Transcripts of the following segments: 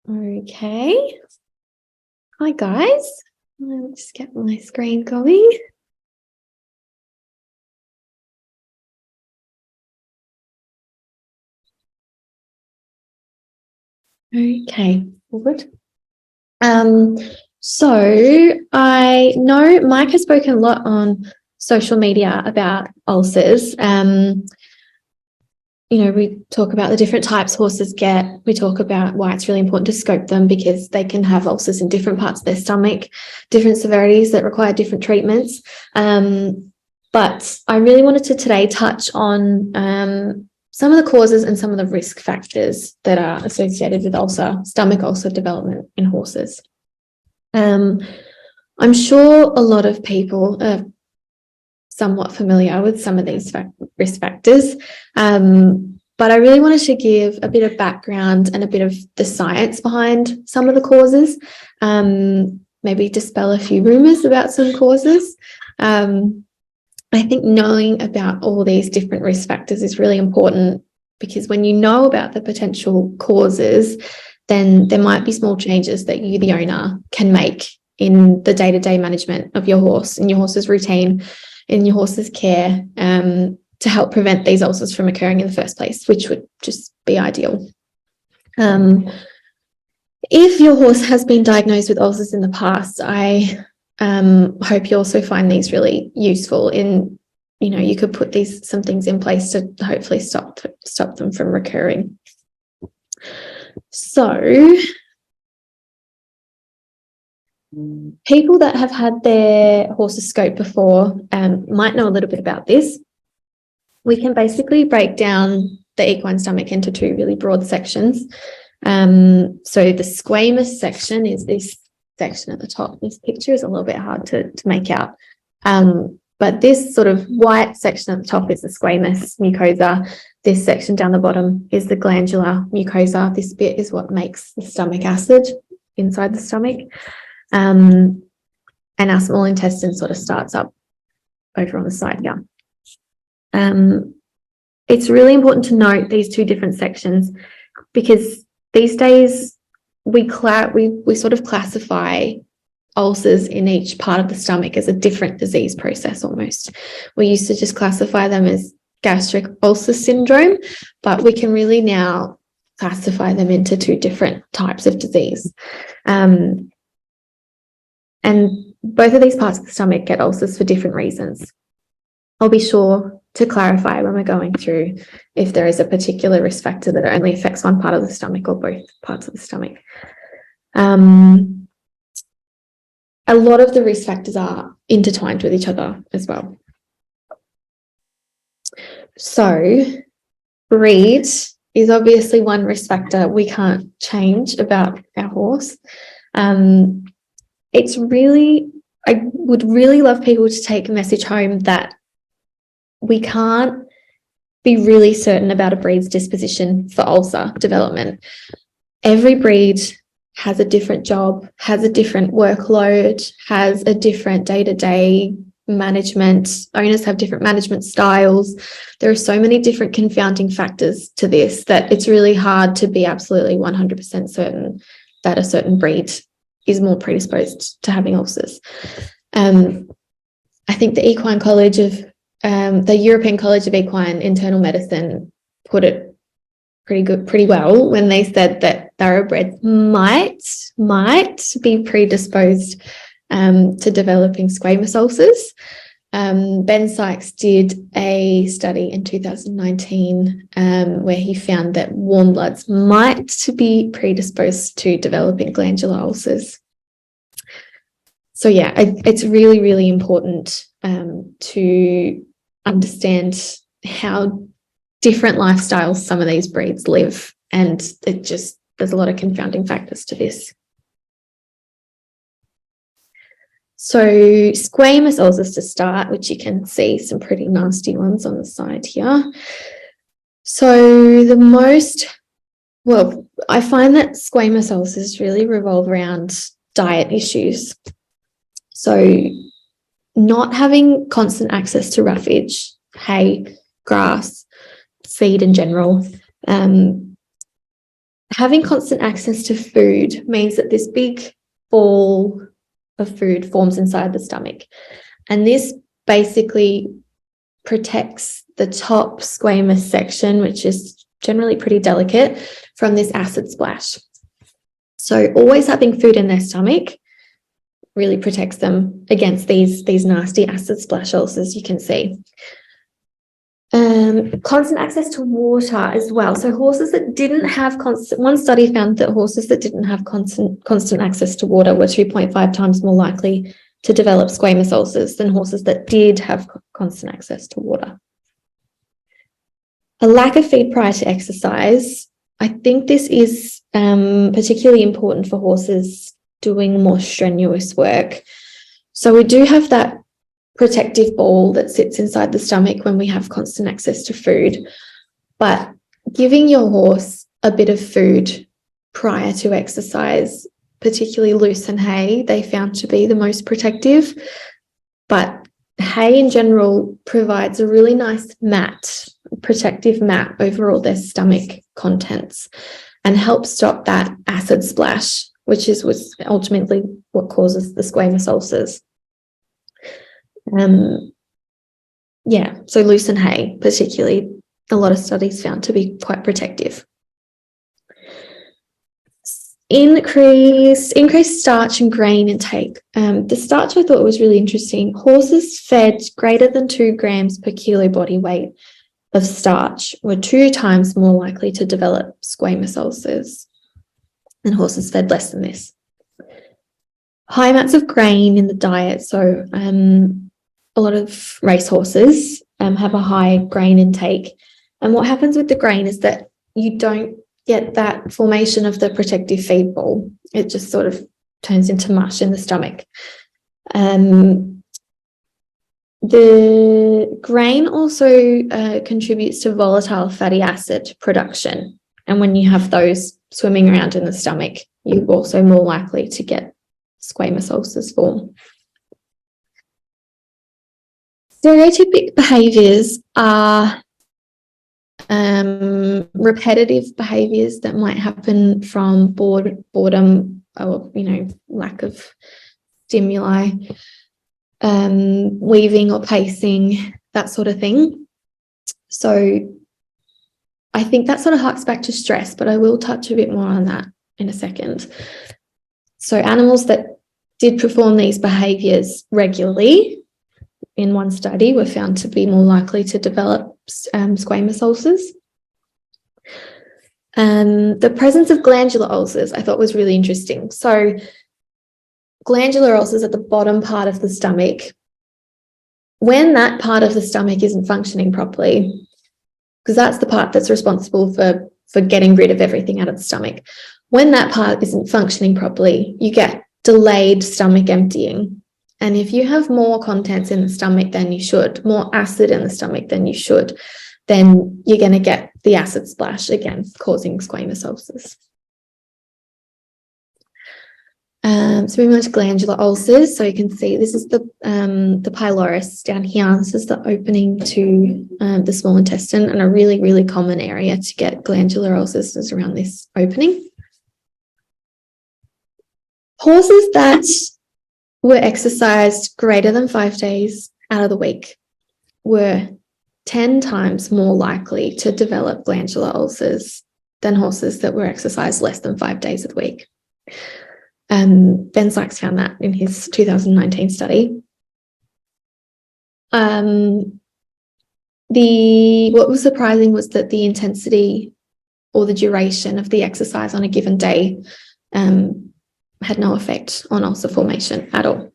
Okay. Hi guys. I'll just get my screen going. Okay, good. So I know Mike has spoken a lot on social media about ulcers. We talk about the different types horses get. We talk about why it's really important to scope them because they can have ulcers in different parts of their stomach, different severities that require different treatments. But I really wanted to today touch on some of the causes and some of the risk factors that are associated with stomach ulcer development in horses. I'm sure a lot of people are somewhat familiar with some of these risk factors, but I really wanted to give a bit of background and a bit of the science behind some of the causes, maybe dispel a few rumours about some causes. I think knowing about all these different risk factors is really important because when you know about the potential causes, then there might be small changes that you, the owner, can make in the day-to-day management of your horse, in your horse's routine, in your horse's care, to help prevent these ulcers from occurring in the first place, which would just be ideal. If your horse has been diagnosed with ulcers in the past, I hope you also find these really useful in, you could put some things in place to hopefully stop them from recurring. So people that have had their horses scoped before might know a little bit about this. We can basically break down the equine stomach into two really broad sections. So the squamous section is this section at the top. This picture is a little bit hard to make out. But this sort of white section at the top is the squamous mucosa. This section down the bottom is the glandular mucosa. This bit is what makes the stomach acid inside the stomach. And our small intestine sort of starts up over on the side here. It's really important to note these two different sections because these days we sort of classify ulcers in each part of the stomach as a different disease process almost. We used to just classify them as gastric ulcer syndrome, but we can really now classify them into two different types of disease. And both of these parts of the stomach get ulcers for different reasons. I'll be sure to clarify when we're going through if there is a particular risk factor that only affects one part of the stomach or both parts of the stomach. A lot of the risk factors are intertwined with each other as well. So breed is obviously one risk factor we can't change about our horse. I would really love people to take a message home that we can't be really certain about a breed's disposition for ulcer development. Every breed has a different job, has a different workload, has a different day-to-day management. Owners have different management styles. There are so many different confounding factors to this that it's really hard to be absolutely 100% certain that a certain breed is more predisposed to having ulcers. I think the European College of Equine Internal Medicine put it pretty well when they said that thoroughbreds might be predisposed to developing squamous ulcers. Ben Sykes did a study in 2019 where he found that warm bloods might be predisposed to developing glandular ulcers. So yeah, it's really, really important to understand how different lifestyles some of these breeds live, and there's a lot of confounding factors to this. So squamous ulcers to start, which you can see some pretty nasty ones on the side here. So I find that squamous ulcers really revolve around diet issues. So not having constant access to roughage, hay, grass, feed in general, Having constant access to food means that this big ball of food forms inside the stomach. And this basically protects the top squamous section, which is generally pretty delicate, from this acid splash. So always having food in their stomach really protects them against these nasty acid splash ulcers you can see. Constant access to water as well. So horses that didn't have one study found that horses that didn't have constant access to water were 2.5 times more likely to develop squamous ulcers than horses that did have constant access to water. A lack of feed prior to exercise. I think this is particularly important for horses doing more strenuous work. So we do have that protective ball that sits inside the stomach when we have constant access to food, but giving your horse a bit of food prior to exercise, particularly lucerne hay, they found to be the most protective. But hay in general provides a really nice mat, protective mat over all their stomach contents and helps stop that acid splash, which is ultimately what causes the squamous ulcers. So lucerne hay, particularly, a lot of studies found to be quite protective. Increased starch and grain intake. The starch I thought was really interesting. Horses fed greater than 2 grams per kilo body weight of starch were 2 times more likely to develop squamous ulcers than horses fed less than this. High amounts of grain in the diet. So a lot of racehorses have a high grain intake. And what happens with the grain is that you don't get that formation of the protective feed ball. It just sort of turns into mush in the stomach. The grain also contributes to volatile fatty acid production. And when you have those swimming around in the stomach, you're also more likely to get squamous ulcers form. Stereotypic behaviours are repetitive behaviours that might happen from boredom or, lack of stimuli, weaving or pacing, that sort of thing. So I think that sort of harks back to stress, but I will touch a bit more on that in a second. So animals that did perform these behaviours regularly in one study were found to be more likely to develop squamous ulcers. The presence of glandular ulcers I thought was really interesting. So glandular ulcers at the bottom part of the stomach, when that part of the stomach isn't functioning properly, because that's the part that's responsible for getting rid of everything out of the stomach, when that part isn't functioning properly, you get delayed stomach emptying. And if you have more contents in the stomach than you should, more acid in the stomach than you should, then you're going to get the acid splash again, causing squamous ulcers. So moving on to glandular ulcers. So you can see this is the pylorus down here. This is the opening to the small intestine, and a really, really common area to get glandular ulcers is around this opening. Horses that were exercised greater than 5 days out of the week were 10 times more likely to develop glandular ulcers than horses that were exercised less than 5 days a week. Ben Sykes found that in his 2019 study. What was surprising was that the intensity or the duration of the exercise on a given day had no effect on ulcer formation at all.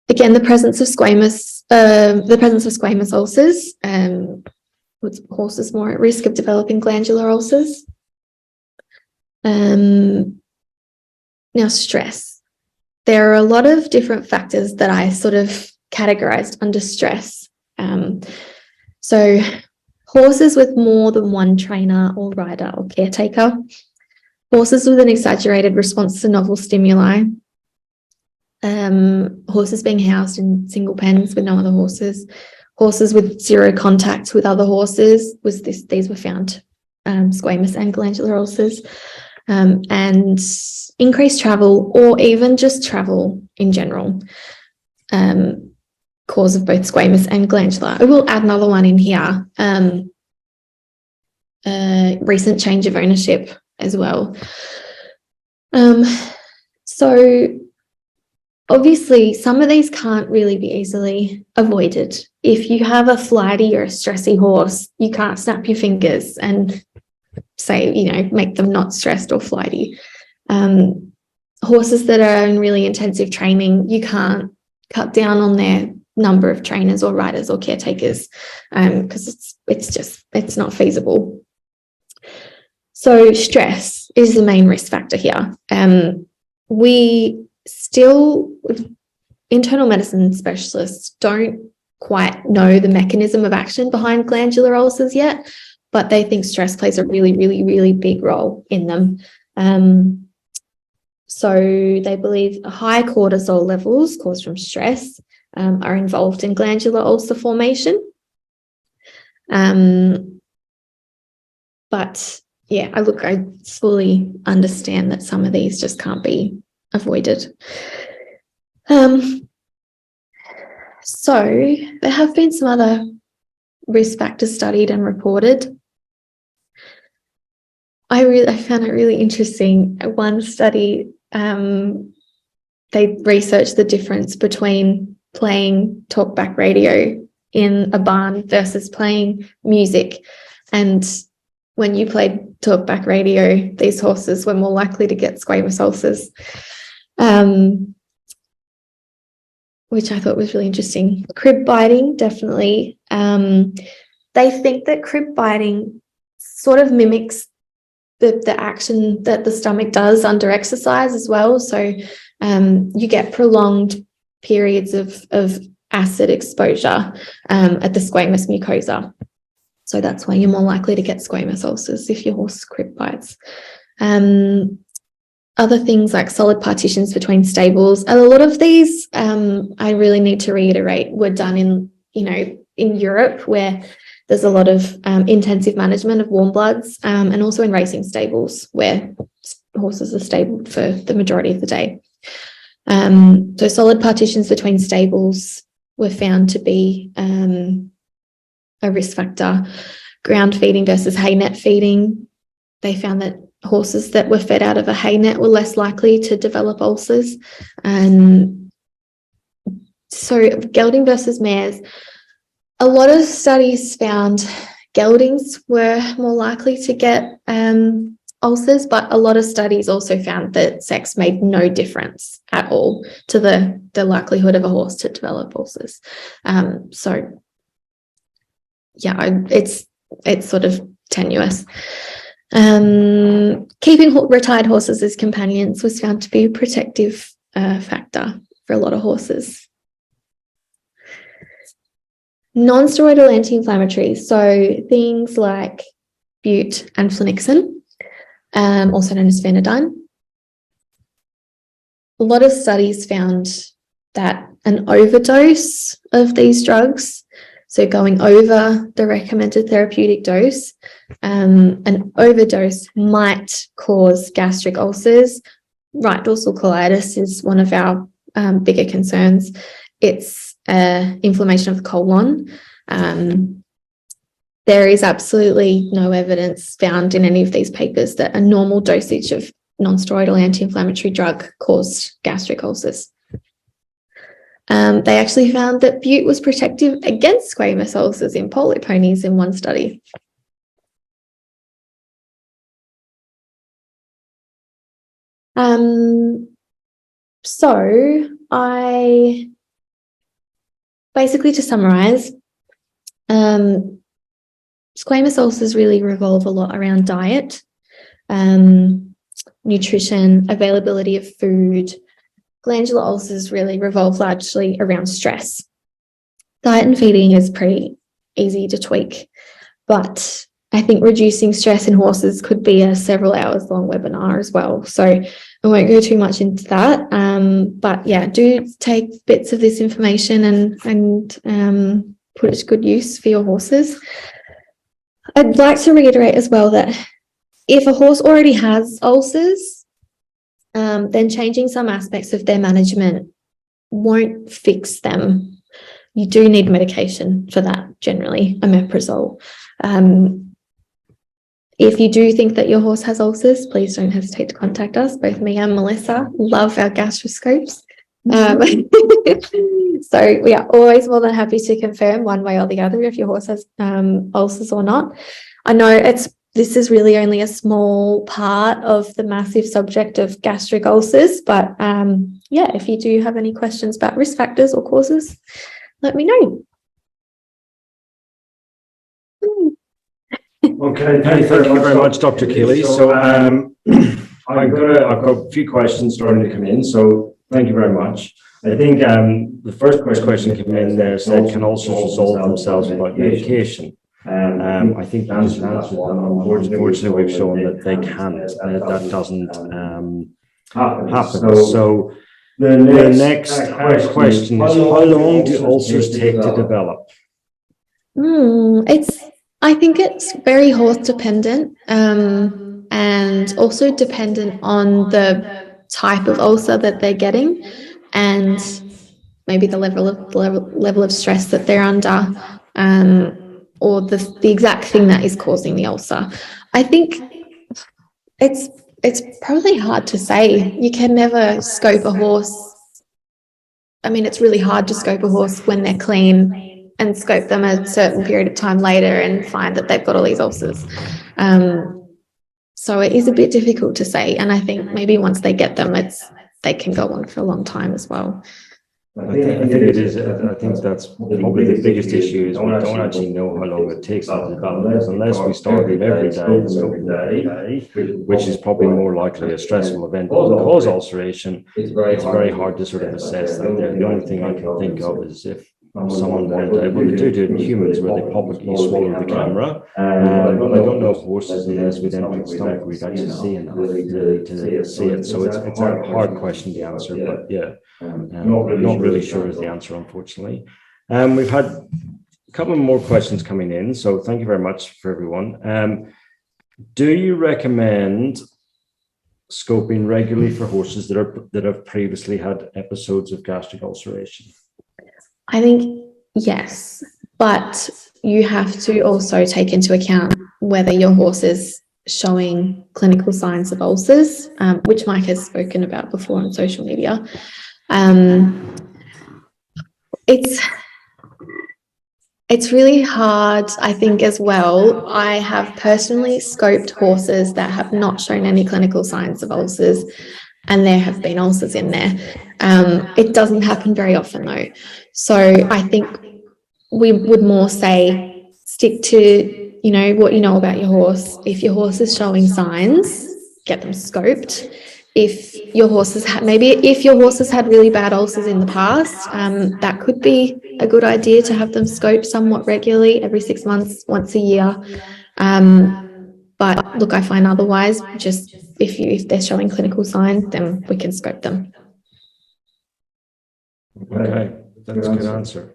Again, the presence of squamous ulcers puts horses more at risk of developing glandular ulcers. Now, stress. There are a lot of different factors that I sort of categorized under stress. So horses with more than one trainer or rider or caretaker, horses with an exaggerated response to novel stimuli, horses being housed in single pens with no other horses, horses with zero contact with other horses, these were found squamous and glandular ulcers, and increased travel, or even just travel in general, cause of both squamous and glandular. I will add another one in here, recent change of ownership as well. So obviously, some of these can't really be easily avoided. If you have a flighty or a stressy horse, you can't snap your fingers and say, make them not stressed or flighty. Horses that are in really intensive training, you can't cut down on their number of trainers or riders or caretakers, because it's not feasible. So stress is the main risk factor here. Internal medicine specialists don't quite know the mechanism of action behind glandular ulcers yet, but they think stress plays a really, really, really big role in them. So they believe high cortisol levels caused from stress are involved in glandular ulcer formation. But yeah, I fully understand that some of these just can't be avoided. So there have been some other risk factors studied and reported. I found it really interesting. One study, they researched the difference between playing talkback radio in a barn versus playing music. And when you played talkback radio, these horses were more likely to get squamous ulcers, which I thought was really interesting. Crib biting, definitely. They think that crib biting sort of mimics the action that the stomach does under exercise as well. So you get prolonged periods of acid exposure at the squamous mucosa. So that's why you're more likely to get squamous ulcers if your horse crib bites. Other things like solid partitions between stables. And a lot of these, I really need to reiterate, were done in Europe, where there's a lot of intensive management of warm bloods, and also in racing stables where horses are stabled for the majority of the day. So solid partitions between stables were found to be a risk factor. Ground feeding versus hay net feeding. They found that horses that were fed out of a hay net were less likely to develop ulcers. And so gelding versus mares, a lot of studies found geldings were more likely to get ulcers, but a lot of studies also found that sex made no difference at all to the likelihood of a horse to develop ulcers. So yeah, it's sort of tenuous. Keeping retired horses as companions was found to be a protective factor for a lot of horses. Non-steroidal anti-inflammatories, so things like bute and flunixin, also known as phenidine. A lot of studies found that an overdose of these drugs, so going over the recommended therapeutic dose, an overdose might cause gastric ulcers. Right dorsal colitis is one of our bigger concerns. It's inflammation of the colon. There is absolutely no evidence found in any of these papers that a normal dosage of non-steroidal anti-inflammatory drug caused gastric ulcers. They actually found that bute was protective against squamous ulcers in polo ponies in one study. So basically, to summarize, squamous ulcers really revolve a lot around diet, nutrition, availability of food. Glandular ulcers really revolve largely around stress. Diet and feeding is pretty easy to tweak, but I think reducing stress in horses could be a several hours long webinar as well. So I won't go too much into that. But yeah, do take bits of this information and put it to good use for your horses. I'd like to reiterate as well that if a horse already has ulcers, then changing some aspects of their management won't fix them. You do need medication for that, generally, omeprazole. If you do think that your horse has ulcers, please don't hesitate to contact us. Both me and Melissa love our gastroscopes. So we are always more than happy to confirm one way or the other if your horse has ulcers or not. I know this is really only a small part of the massive subject of gastric ulcers, but yeah, if you do have any questions about risk factors or causes, let me know. Okay, thank you very much, Dr. Keeley. So I've got a few questions starting to come in, so thank you very much. I think the first question came in there said, can ulcers resolve themselves without medication? I think the answer that, unfortunately, we've shown that they can't. That doesn't happen. So the next question is, how long do ulcers take to develop? I think it's very horse dependent, and also dependent on the type of ulcer that they're getting, and maybe the level of stress that they're under, or the exact thing that is causing the ulcer. I think it's probably hard to say. You can never scope a horse. I mean, it's really hard to scope a horse when they're clean and scope them a certain period of time later and find that they've got all these ulcers. So it is a bit difficult to say. And I think maybe once they get them, they can go on for a long time as well. I think it is. I think that's probably the biggest issue is we don't actually know how long it takes to develop, unless we start it every day, which is probably more likely a stressful event that will cause ulceration. It's very hard to sort of assess that there. The only thing I can think of is if someone went able to do it in humans where they publicly swallow the camera. I don't know if horses, unless with empty stomach, we'd actually see enough to see it. So it's a hard question to answer, but yeah. Not really sure is the answer, unfortunately. We've had a couple more questions coming in, so thank you very much for everyone. Do you recommend scoping regularly for horses that have previously had episodes of gastric ulceration? I think yes, but you have to also take into account whether your horse is showing clinical signs of ulcers, which Mike has spoken about before on social media. It's really hard, I think, as well. I have personally scoped horses that have not shown any clinical signs of ulcers, and there have been ulcers in there. It doesn't happen very often though. So I think we would more say stick to, what you know about your horse. If your horse is showing signs, get them scoped. If your horse has had really bad ulcers in the past, that could be a good idea to have them scoped somewhat regularly, every 6 months, once a year. But look, I find otherwise, just if they're showing clinical signs, then we can scope them. Okay, that's a good answer.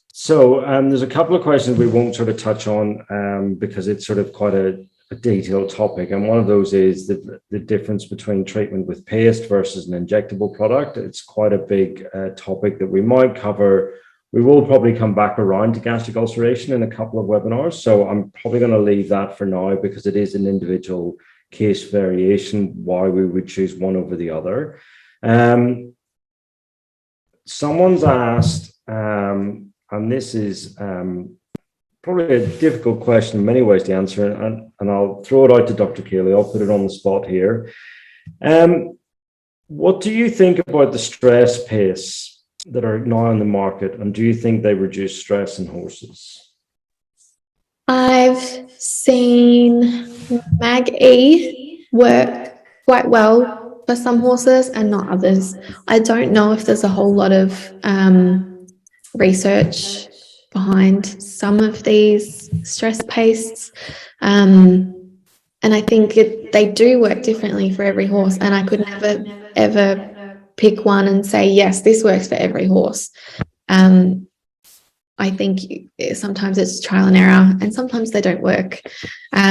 So there's a couple of questions we won't sort of touch on because it's sort of quite a detailed topic, and one of those is the difference between treatment with paste versus an injectable product. It's quite a big topic that we might cover. We will probably come back around to gastric ulceration in a couple of webinars, so I'm probably going to leave that for now because it is an individual case variation why we would choose one over the other. Someone's asked, and this is probably a difficult question in many ways to answer, and I'll throw it out to Dr. Keeley. I'll put it on the spot here. What do you think about the stress pastes that are now on the market, and do you think they reduce stress in horses? I've seen Mag-E work quite well for some horses and not others. I don't know if there's a whole lot of research behind some of these stress pastes, and I think they do work differently for every horse, and I could never ever pick one and say yes, this works for every horse. I think sometimes it's trial and error, and sometimes they don't work. I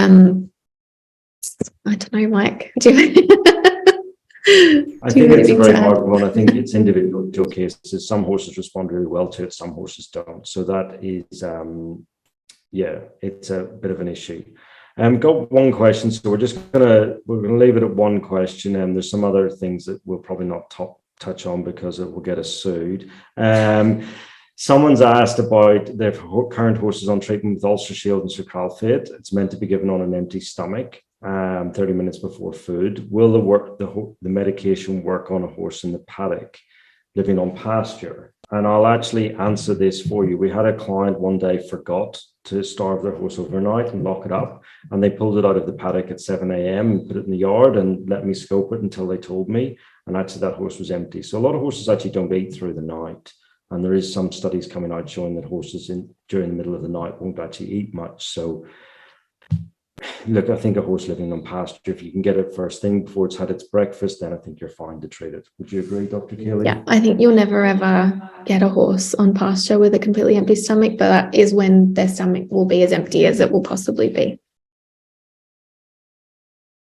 don't know, Mike. I think it's a very hard one. I think it's individual cases. Some horses respond really well to it, some horses don't. So that is, yeah, it's a bit of an issue. Got one question, so we're gonna leave it at one question, and there's some other things that we'll probably not touch on because it will get us sued. Someone's asked about their current horses on treatment with Ulcer Shield and sucralfate. It's meant to be given on an empty stomach, 30 minutes before food. Will the medication work on a horse in the paddock living on pasture? And I'll actually answer this for you. We had a client one day forgot to starve their horse overnight and lock it up, and they pulled it out of the paddock at 7 a.m. and put it in the yard and let me scope it until they told me, and actually that horse was empty. So a lot of horses actually don't eat through the night, and there is some studies coming out showing that horses during the middle of the night won't actually eat much. So look, I think a horse living on pasture, if you can get it first thing before it's had its breakfast, then I think you're fine to treat it. Would you agree, Dr. Keeley? Yeah, I think you'll never ever get a horse on pasture with a completely empty stomach, but that is when their stomach will be as empty as it will possibly be.